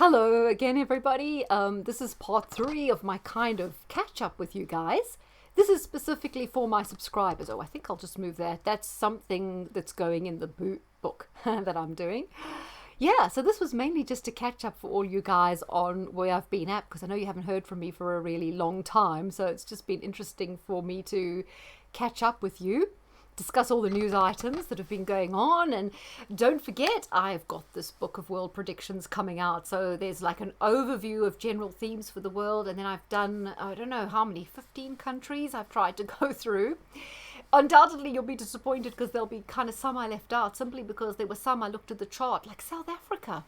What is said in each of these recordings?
Hello again, everybody. This is part 3 of my kind of catch up with you guys. This is specifically for my subscribers. Oh, I think I'll just move that. That's something that's going in the book that I'm doing. Yeah, so this was mainly just to catch up for all you guys on where I've been at, because I know you haven't heard from me for a really long time. So it's just been interesting for me to catch up with you, discuss all the news items that have been going on. And don't forget, I've got this book of world predictions coming out, so there's like an overview of general themes for the world, and then I've done, I don't know how many, 15 countries I've tried to go through. Undoubtedly you'll be disappointed because there'll be kind of some I left out, simply because there were some I looked at the chart, like South Africa.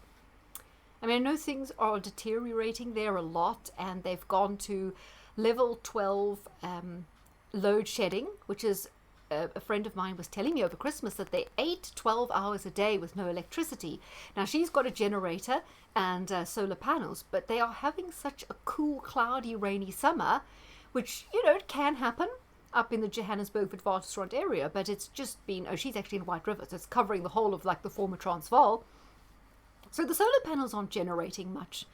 I mean, I know things are deteriorating there a lot, and they've gone to level 12 load shedding, which is, a friend of mine was telling me over Christmas that they ate 12 hours a day with no electricity. Now, she's got a generator and solar panels, but they are having such a cool, cloudy, rainy summer, which, it can happen up in the Johannesburg Witwatersrand area, but it's just been, she's actually in White River, so it's covering the whole of like the former Transvaal. So the solar panels aren't generating much.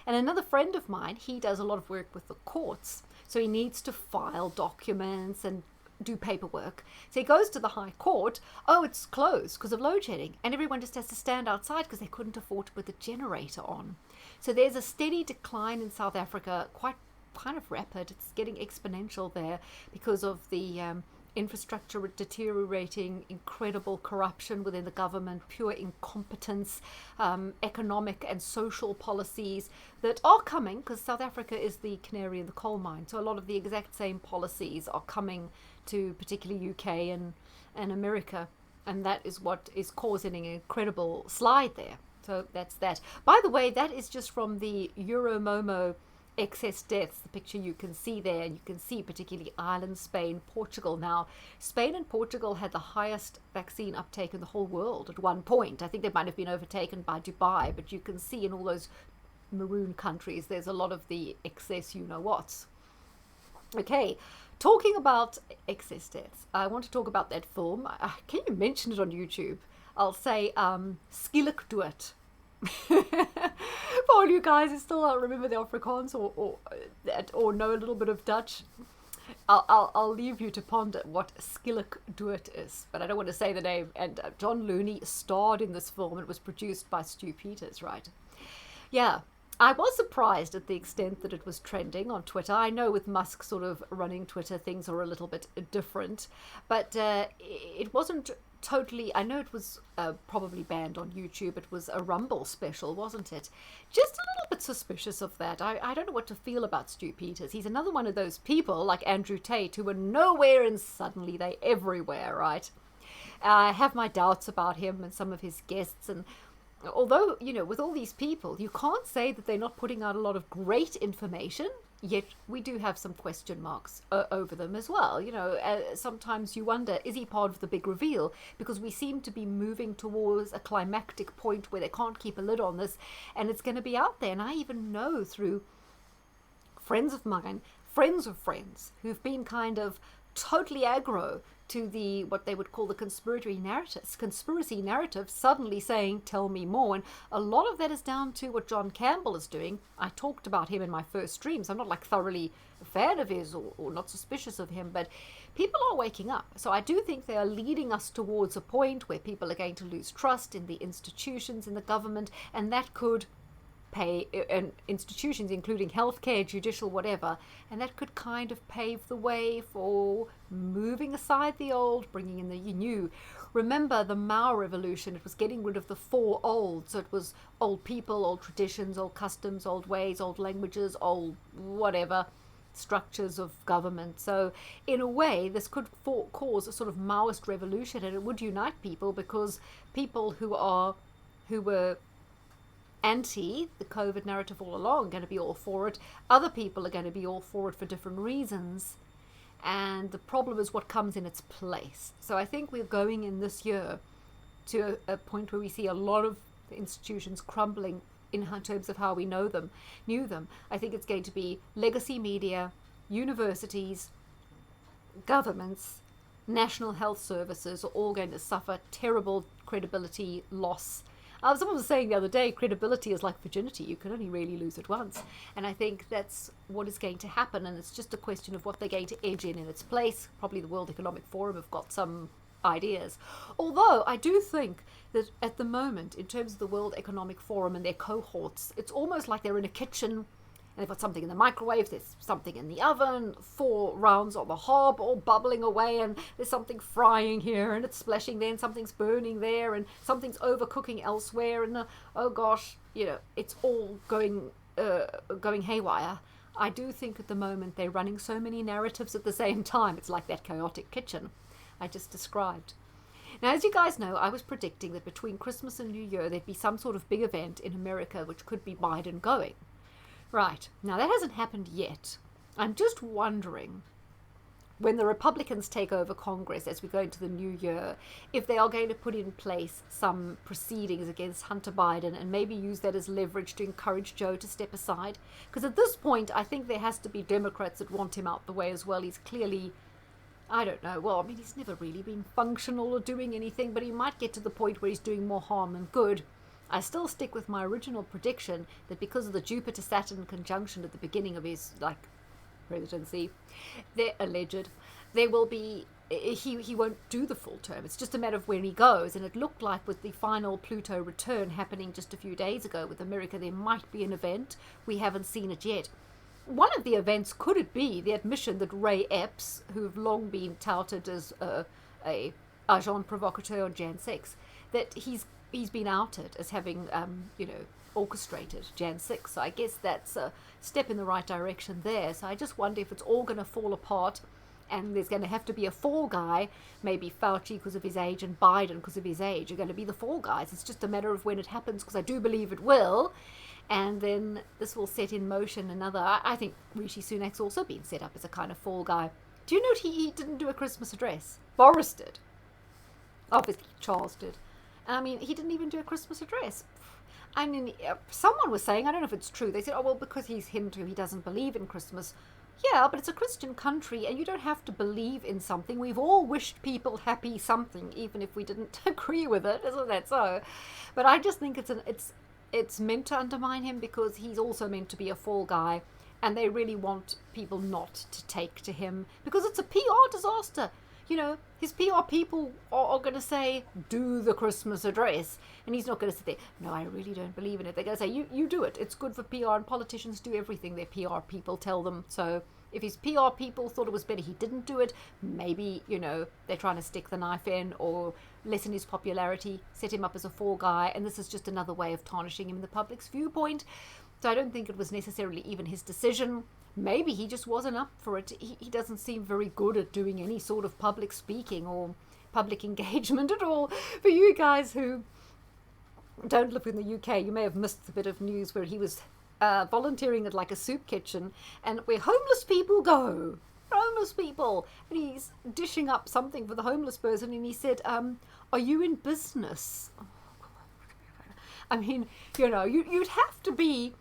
And another friend of mine, he does a lot of work with the courts, so he needs to file documents and do paperwork. So he goes to the High Court. Oh, it's closed because of load shedding, and everyone just has to stand outside because they couldn't afford to put the generator on. So there's a steady decline in South Africa, quite kind of rapid. It's getting exponential there because of the infrastructure deteriorating, incredible corruption within the government, pure incompetence, economic and social policies that are coming, because South Africa is the canary in the coal mine. So a lot of the exact same policies are coming to particularly UK and America, and that is what is causing an incredible slide there. So that's that. By the way, that is just from the Euromomo excess deaths, the picture you can see there, and you can see particularly Ireland, Spain, Portugal. Now, Spain and Portugal had the highest vaccine uptake in the whole world at one point. I think they might have been overtaken by Dubai, but you can see in all those maroon countries there's a lot of the excess you-know-whats. Okay, talking about excess deaths, I want to talk about that film. Can you mention it on YouTube? I'll say Skielik Dood. For all you guys who still don't remember the Afrikaans or know a little bit of Dutch, I'll leave you to ponder what Skielik Dood is, but I don't want to say the name. And John Looney starred in this film. It was produced by Stu Peters, right? Yeah, I was surprised at the extent that it was trending on Twitter. I know with Musk sort of running Twitter, things are a little bit different, but it wasn't totally. I know it was probably banned on YouTube. It was a Rumble special, wasn't it? Just a little bit suspicious of that. I don't know what to feel about Stu Peters. He's another one of those people like Andrew Tate who were nowhere and suddenly they everywhere, right? I have my doubts about him and some of his guests, and although, with all these people, you can't say that they're not putting out a lot of great information, yet we do have some question marks over them as well. Sometimes you wonder, is he part of the big reveal? Because we seem to be moving towards a climactic point where they can't keep a lid on this, and it's going to be out there. And I even know through friends of mine, friends of friends, who've been kind of totally aggro to the what they would call the conspiracy narrative, suddenly saying, tell me more. And a lot of that is down to what John Campbell is doing. I talked about him in my first stream, so I'm not like thoroughly a fan of his or not suspicious of him, but people are waking up. So I do think they are leading us towards a point where people are going to lose trust in the institutions, in the government, and that could and institutions including healthcare, judicial, whatever, and that could kind of pave the way for moving aside the old, bringing in the new. Remember the Mao revolution, it was getting rid of the four old, so it was old people, old traditions, old customs, old ways, old languages, old whatever structures of government. So in a way this could cause a sort of Maoist revolution, and it would unite people, because people who were anti the COVID narrative all along are going to be all for it. Other people are going to be all for it for different reasons, and the problem is what comes in its place. So I think we're going in this year to a point where we see a lot of institutions crumbling in terms of how we knew them. I think it's going to be legacy media, universities, governments, national health services are all going to suffer terrible credibility loss. Someone was saying the other day, credibility is like virginity. You can only really lose it once. And I think that's what is going to happen. And it's just a question of what they're going to edge in its place. Probably the World Economic Forum have got some ideas. Although I do think that at the moment, in terms of the World Economic Forum and their cohorts, it's almost like they're in a kitchen and they've got something in the microwave, there's something in the oven, 4 rounds on the hob, all bubbling away, and there's something frying here, and it's splashing there, and something's burning there, and something's overcooking elsewhere, and oh gosh, it's all going haywire. I do think at the moment they're running so many narratives at the same time. It's like that chaotic kitchen I just described. Now, as you guys know, I was predicting that between Christmas and New Year there'd be some sort of big event in America which could be Biden going. Right, now that hasn't happened yet. I'm just wondering, when the Republicans take over Congress as we go into the new year, if they are going to put in place some proceedings against Hunter Biden and maybe use that as leverage to encourage Joe to step aside. Because at this point, I think there has to be Democrats that want him out the way as well. He's clearly, I don't know, well, I mean, he's never really been functional or doing anything, but he might get to the point where he's doing more harm than good. I still stick with my original prediction that because of the Jupiter-Saturn conjunction at the beginning of his, presidency, they're alleged, there will be, he won't do the full term. It's just a matter of when he goes. And it looked like with the final Pluto return happening just a few days ago with America, there might be an event. We haven't seen it yet. One of the events, could it be the admission that Ray Epps, who've long been touted as a agent provocateur on Jan 6, that he's been outed as having, orchestrated Jan 6. So I guess that's a step in the right direction there. So I just wonder if it's all going to fall apart and there's going to have to be a fall guy, maybe Fauci because of his age and Biden because of his age are going to be the fall guys. It's just a matter of when it happens, because I do believe it will. And then this will set in motion another. I think Rishi Sunak's also been set up as a kind of fall guy. Do you note he didn't do a Christmas address? Boris did. Obviously, Charles did. I mean, he didn't even do a Christmas address. I mean, someone was saying, I don't know if it's true, they said, oh, well, because he's Hindu, he doesn't believe in Christmas. Yeah, but it's a Christian country, and you don't have to believe in something. We've all wished people happy something, even if we didn't agree with it, isn't that so? But I just think it's meant to undermine him, because he's also meant to be a fall guy, and they really want people not to take to him, because it's a PR disaster. His PR people are going to say, do the Christmas address. And he's not going to sit there, no, I really don't believe in it. They're going to say, you do it. It's good for PR, and politicians do everything their PR people tell them. So if his PR people thought it was better he didn't do it, maybe, they're trying to stick the knife in or lessen his popularity, set him up as a fall guy. And this is just another way of tarnishing him in the public's viewpoint. So I don't think it was necessarily even his decision. Maybe he just wasn't up for it. He doesn't seem very good at doing any sort of public speaking or public engagement at all. For you guys who don't live in the UK, you may have missed a bit of news where he was volunteering at like a soup kitchen, and where homeless people go. Homeless people. And he's dishing up something for the homeless person, and he said, are you in business? I mean, you'd have to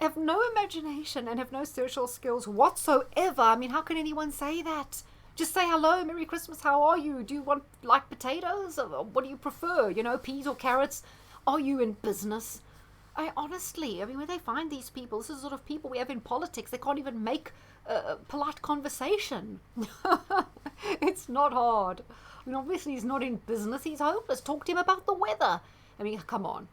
have no imagination and have no social skills whatsoever. I mean, how can anyone say that? Just say hello, Merry Christmas, how are you? Do you want, potatoes? Or what do you prefer? Peas or carrots? Are you in business? Honestly, when they find these people, this is the sort of people we have in politics. They can't even make polite conversation. It's not hard. Obviously he's not in business. He's homeless. Talk to him about the weather. Come on.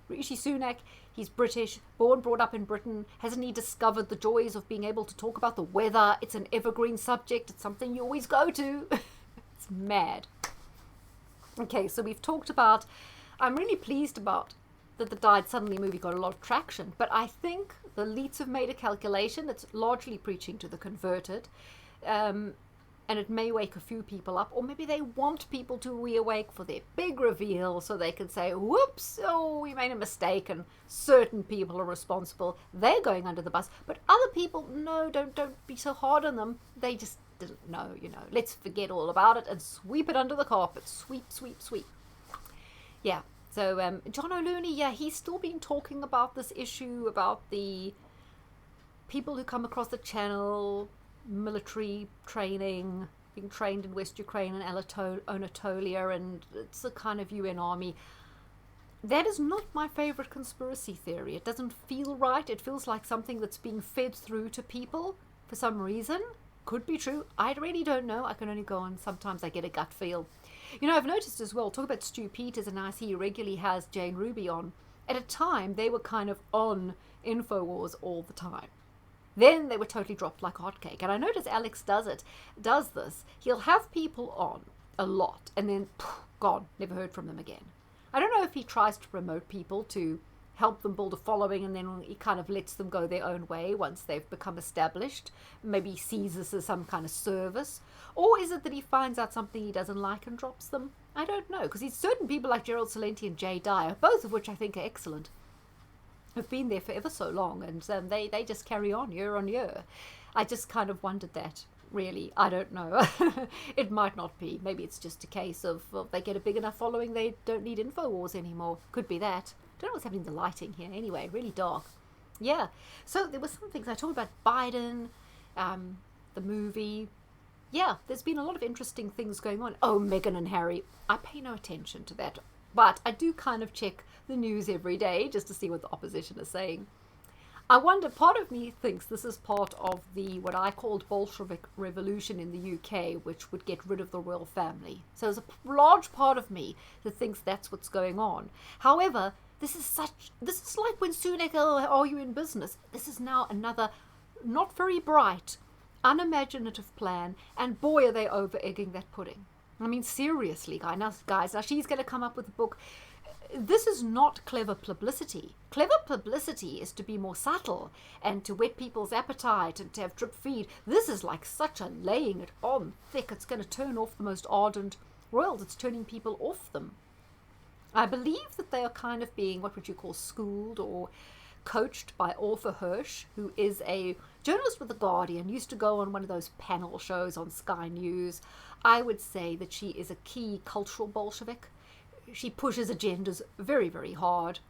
Rishi Sunak, he's British, brought up in Britain. Hasn't he discovered the joys of being able to talk about the weather? It's an evergreen subject. It's something you always go to. It's mad. Okay, so we've talked about, I'm really pleased about that the Died Suddenly movie got a lot of traction, but I think the elites have made a calculation that's largely preaching to the converted. And it may wake a few people up, or maybe they want people to reawake for their big reveal so they can say, whoops, we made a mistake, and certain people are responsible. They're going under the bus. But other people, no, don't be so hard on them. They just didn't know, Let's forget all about it and sweep it under the carpet. Sweep, sweep, sweep. Yeah, so John O'Looney, he's still been talking about this issue, about the people who come across the channel, military training, being trained in West Ukraine and Anatolia, and it's a kind of UN army. that is not my favorite conspiracy theory. It doesn't feel right. It feels like something that's being fed through to people for some reason. Could be true. I really don't know. I can only go on. Sometimes I get a gut feel. You know, I've noticed as well, talk about Stu Peters, and I see he regularly has Jane Ruby on. At a time, they were kind of on InfoWars all the time. Then they were totally dropped like hotcake. And I notice Alex does this. He'll have people on a lot, and then gone. Never heard from them again. I don't know if he tries to promote people to help them build a following, and then he kind of lets them go their own way once they've become established. Maybe he sees this as some kind of service. Or is it that he finds out something he doesn't like and drops them? I don't know, because he's certain people like Gerald Celente and Jay Dyer, both of which I think are excellent, have been there for ever so long, and they just carry on year on year. I just kind of wondered that, really. I don't know. It might not be. Maybe it's just a case of, well, they get a big enough following, they don't need InfoWars anymore. Could be that. Don't know what's happening to the lighting here. Anyway, really dark. Yeah. So there were some things I talked about. Biden, the movie. Yeah, there's been a lot of interesting things going on. Oh, Meghan and Harry. I pay no attention to that. But I do kind of check the news every day just to see what the opposition is saying. I wonder, part of me thinks this is part of the, what I called Bolshevik revolution in the UK, which would get rid of the royal family. So there's a large part of me that thinks that's what's going on. However, this is like when Sunak, are you in business? This is now another not very bright, unimaginative plan, and boy, are they over-egging that pudding. I mean, seriously, guys, now she's going to come up with a book. This is not clever publicity. Clever publicity is to be more subtle and to whet people's appetite and to have drip feed. This is like such a laying it on thick. It's going to turn off the most ardent royals. It's turning people off them. I believe that they are kind of being, what would you call, schooled or coached by Arthur Hirsch, who is a journalist with The Guardian, used to go on one of those panel shows on Sky News. I would say that she is a key cultural Bolshevik. She pushes agendas very, very hard,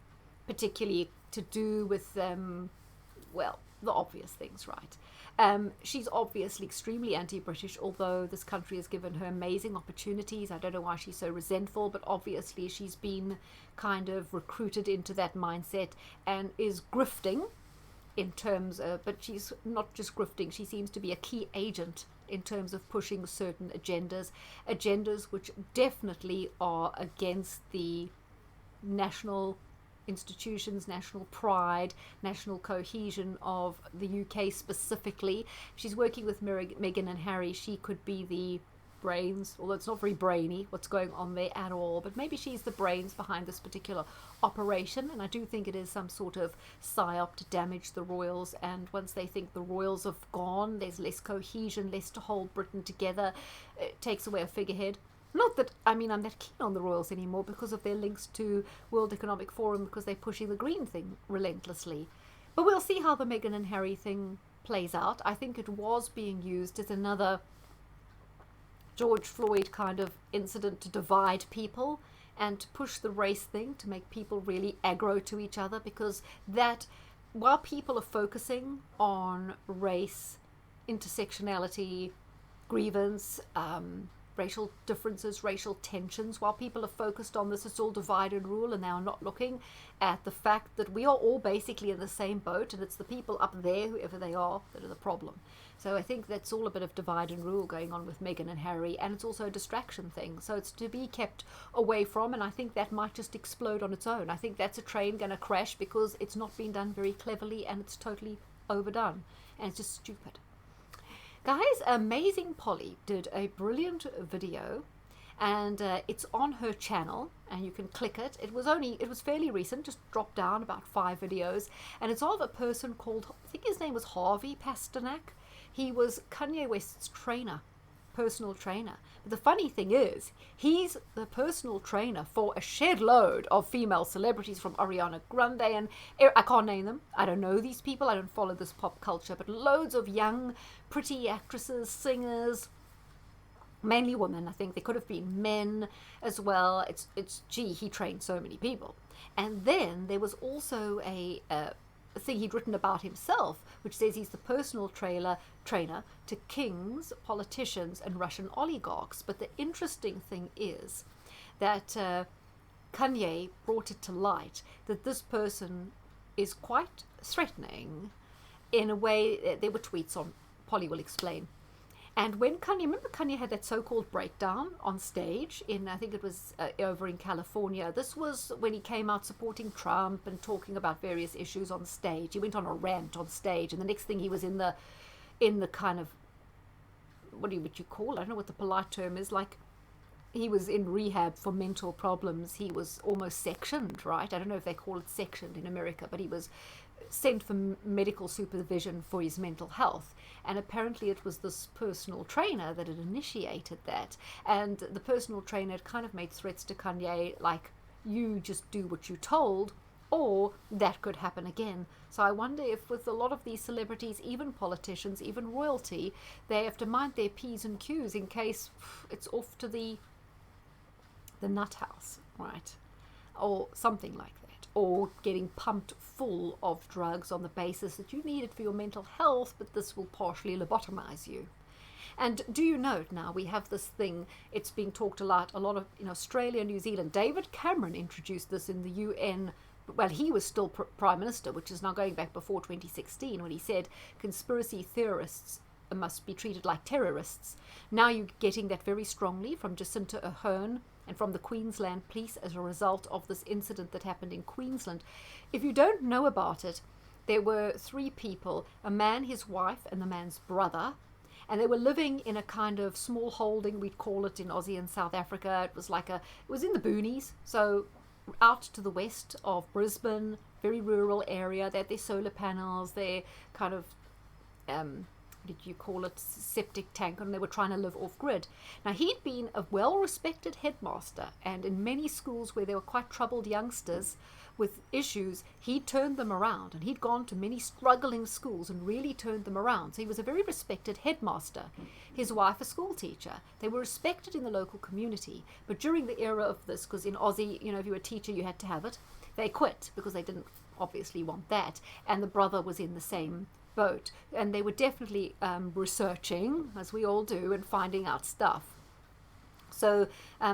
particularly to do with, well, the obvious things, right? She's obviously extremely anti-British, although this country has given her amazing opportunities. I don't know why she's so resentful, but obviously she's been kind of recruited into that mindset and is grifting in terms of, but she's not just grifting, she seems to be a key agent in terms of pushing certain agendas which definitely are against the national institutions, national pride, national cohesion of the UK specifically. She's working with Meghan and Harry. She could be the brains, although it's not very brainy what's going on there at all, but maybe she's the brains behind this particular operation, and I do think it is some sort of psyop to damage the royals, and once they think the royals have gone, there's less cohesion, less to hold Britain together. It takes away a figurehead. Not that, I mean, I'm that keen on the royals anymore because of their links to World Economic Forum, because they're pushing the green thing relentlessly. But we'll see how the Meghan and Harry thing plays out. I think it was being used as another George Floyd kind of incident to divide people and to push the race thing, to make people really aggro to each other, because that, while people are focusing on race, intersectionality, grievance, racial differences, racial tensions, while people are focused on this, it's all divide and rule, and they are not looking at the fact that we are all basically in the same boat, and it's the people up there, whoever they are, that are the problem. So I think that's all a bit of divide and rule going on with Meghan and Harry, and it's also a distraction thing. So it's to be kept away from, and I think that might just explode on its own. I think that's a train going to crash because it's not been done very cleverly and it's totally overdone, and it's just stupid. Guys, Amazing Polly did a brilliant video, and it's on her channel, and you can click it. It was fairly recent, just dropped down about 5 videos, and it's of a person called, I think his name was Harvey Pasternak. He was Kanye West's trainer, personal trainer. But the funny thing is, he's the personal trainer for a shed load of female celebrities, from Ariana Grande and I can't name them. I don't know these people. I don't follow this pop culture, but loads of young, pretty actresses, singers, mainly women. I think there could have been men as well. Gee, he trained so many people. And then there was also a thing he'd written about himself, which says he's the personal trainer to kings, politicians, and Russian oligarchs. But the interesting thing is that Kanye brought it to light that this person is quite threatening in a way. There were tweets on, Polly will explain. And when remember Kanye had that so-called breakdown on stage in, I think it was over in California. This was when he came out supporting Trump and talking about various issues on stage. He went on a rant on stage, and the next thing he was in the kind of, what would you call it? I don't know what the polite term is. Like, he was in rehab for mental problems. He was almost sectioned, right? I don't know if they call it sectioned in America, but he was sent for medical supervision for his mental health. And apparently it was this personal trainer that had initiated that. And the personal trainer had kind of made threats to Kanye, like, you just do what you're told, or that could happen again. So I wonder if with a lot of these celebrities, even politicians, even royalty, they have to mind their P's and Q's in case it's off to the nut house, right? Or something like that. Or getting pumped full of drugs on the basis that you need it for your mental health, but this will partially lobotomize you. And do you note now, we have this thing, it's being talked a lot of in Australia, New Zealand. David Cameron introduced this in the UN. Well, he was still Prime Minister, which is now going back before 2016, when he said conspiracy theorists must be treated like terrorists. Now you're getting that very strongly from Jacinta Ardern and from the Queensland police as a result of this incident that happened in Queensland. If you don't know about it, there were 3 people, a man, his wife, and the man's brother, and they were living in a kind of small holding, we'd call it in Aussie and South Africa. It was in the boonies, so out to the west of Brisbane, very rural area. They had their solar panels, their kind of did you call it, septic tank, and they were trying to live off grid. Now, he'd been a well-respected headmaster, and in many schools where there were quite troubled youngsters with issues, he turned them around, and he'd gone to many struggling schools and really turned them around. So he was a very respected headmaster. His wife a school teacher. They were respected in the local community, but during the era of this, because in Aussie, if you were a teacher, you had to have it, they quit because they didn't obviously want that, and the brother was in the same boat, and they were definitely researching, as we all do, and finding out stuff. So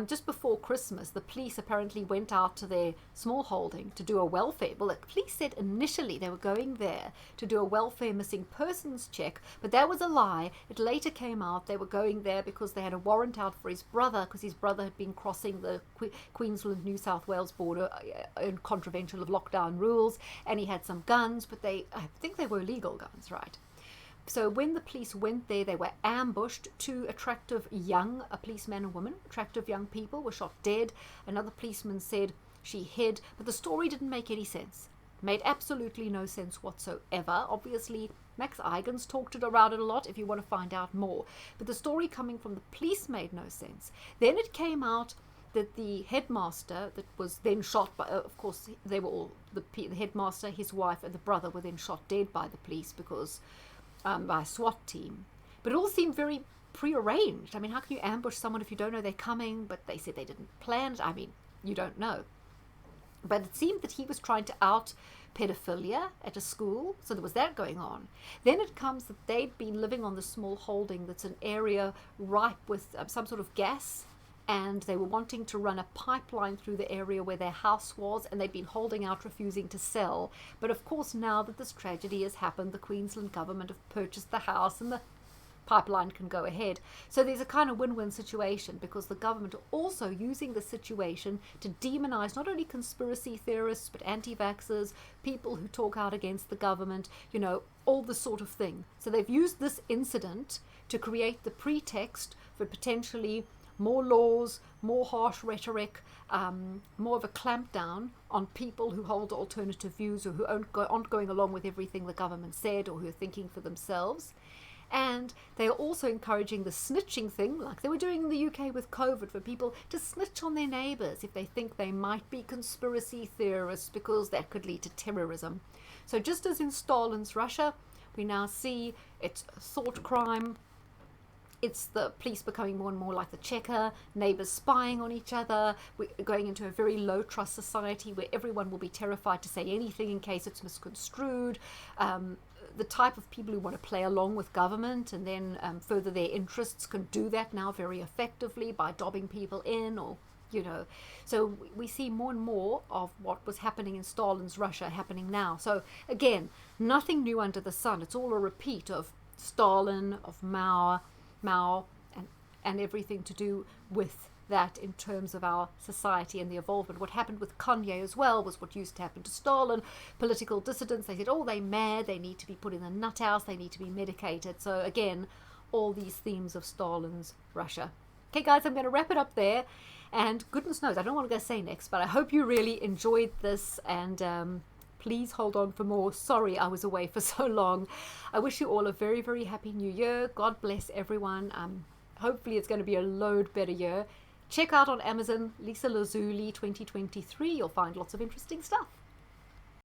just before Christmas, the police apparently went out to their small holding to do a welfare. Well, the police said initially they were going there to do a welfare missing persons check, but that was a lie. It later came out they were going there because they had a warrant out for his brother, because his brother had been crossing the Queensland-New South Wales border in contravention of lockdown rules, and he had some guns, but I think they were legal guns, right? So when the police went there, they were ambushed. 2 attractive young, a policeman and woman, attractive young people were shot dead. Another policeman said she hid, but the story didn't make any sense. Made absolutely no sense whatsoever. Obviously, Max Eigans talked about it a lot if you want to find out more. But the story coming from the police made no sense. Then it came out that the headmaster that was then shot by, of course, they were all, the headmaster, his wife, and the brother were then shot dead by the police because by a SWAT team. But it all seemed very prearranged. I mean, how can you ambush someone if you don't know they're coming? But they said they didn't plan it. I mean, you don't know. But it seemed that he was trying to out pedophilia at a school, so there was that going on. Then it comes that they'd been living on the small holding that's an area ripe with some sort of gas, and they were wanting to run a pipeline through the area where their house was, and they'd been holding out, refusing to sell. But of course, now that this tragedy has happened, the Queensland government have purchased the house and the pipeline can go ahead. So there's a kind of win-win situation, because the government are also using the situation to demonize not only conspiracy theorists, but anti-vaxxers, people who talk out against the government, all this sort of thing. So they've used this incident to create the pretext for potentially more laws, more harsh rhetoric, more of a clampdown on people who hold alternative views or who aren't going along with everything the government said, or who are thinking for themselves. And they are also encouraging the snitching thing, like they were doing in the UK with COVID, for people to snitch on their neighbours if they think they might be conspiracy theorists, because that could lead to terrorism. So just as in Stalin's Russia, we now see it's thought crime. It's the police becoming more and more like the Checker, neighbours spying on each other. We're going into a very low trust society where everyone will be terrified to say anything in case it's misconstrued. The type of people who want to play along with government and then further their interests can do that now very effectively by dobbing people in or you know. So we see more and more of what was happening in Stalin's Russia happening now. So again, nothing new under the sun. It's all a repeat of Stalin, of Mao, and everything to do with that in terms of our society and the evolvement. What happened with Kanye as well was what used to happen to Stalin. Political dissidents, they said, oh, they're mad, they need to be put in a nut house, they need to be medicated. So again, all these themes of Stalin's Russia. Okay, guys, I'm going to wrap it up there. And goodness knows, I don't want to go say next, but I hope you really enjoyed this, and please hold on for more. Sorry I was away for so long. I wish you all a very, very happy new year. God bless everyone. Hopefully it's going to be a load better year. Check out on Amazon, Lisa Lazuli 2023. You'll find lots of interesting stuff.